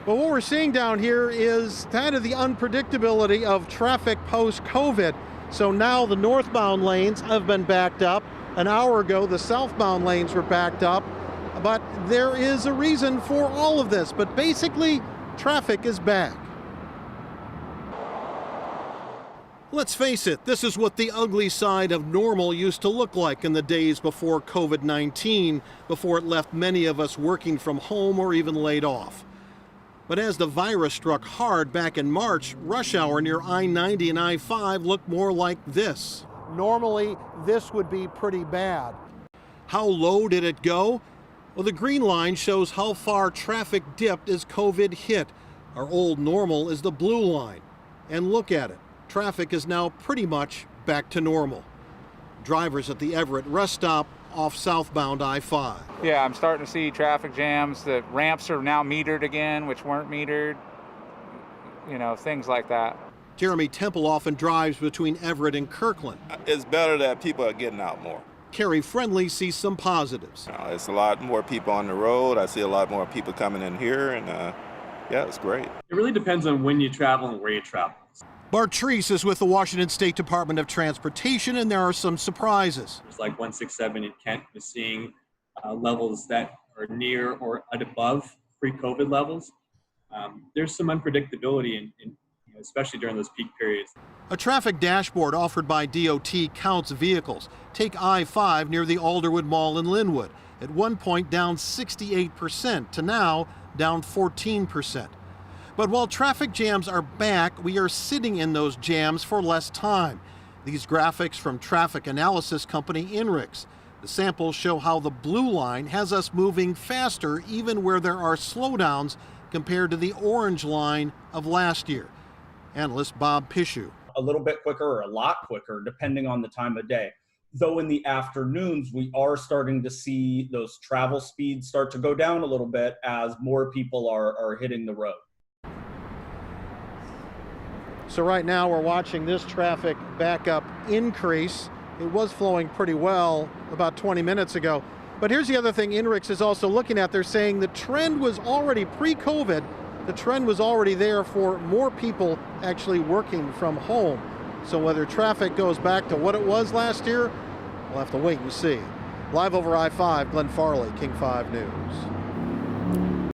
But what we're seeing down here is kind of the unpredictability of traffic post-COVID. So now the northbound lanes have been backed up. An hour ago, the southbound lanes were backed up. But there is a reason for all of this. But basically, traffic is back. Let's face it, this is what the ugly side of normal used to look like in the days before COVID-19, before it left many of us working from home or even laid off. But as the virus struck hard back in March, rush hour near I-90 and I-5 looked more like this. Normally, this would be pretty bad. How low did it go? Well, the green line shows how far traffic dipped as COVID hit. Our old normal is the blue line. And look at it. Traffic is now pretty much back to normal. Drivers at the Everett rest stop off southbound I-5. Yeah, I'm starting to see traffic jams. The ramps are now metered again, which weren't metered. You know, things like that. Jeremy Temple often drives between Everett and Kirkland. It's better that people are getting out more. Kerry Friendly sees some positives. It's a lot more people on the road. I see a lot more people coming in here, and yeah, it's great. It really depends on when you travel and where you travel. Bart Treese is with the Washington State Department of Transportation, and there are some surprises. It's like 167 in Kent is seeing levels that are near or at above pre-COVID levels. There's some unpredictability, especially during those peak periods. A traffic dashboard offered by DOT counts vehicles. Take I-5 near the Alderwood Mall in Linwood. At one point down 68% to now down 14%. But while traffic jams are back, we are sitting in those jams for less time. These graphics from traffic analysis company INRIX. The samples show how the blue line has us moving faster even where there are slowdowns compared to the orange line of last year. Analyst Bob Pishu. A little bit quicker or a lot quicker, depending on the time of day. Though in the afternoons, we are starting to see those travel speeds start to go down a little bit as more people are hitting the road. So right now we're watching this traffic backup increase. It was flowing pretty well about 20 minutes ago. But here's the other thing INRIX is also looking at. They're saying the trend was already pre-COVID. The trend was already there for more people actually working from home. So whether traffic goes back to what it was last year, we'll have to wait and see. Live over I-5, Glenn Farley, King 5 News.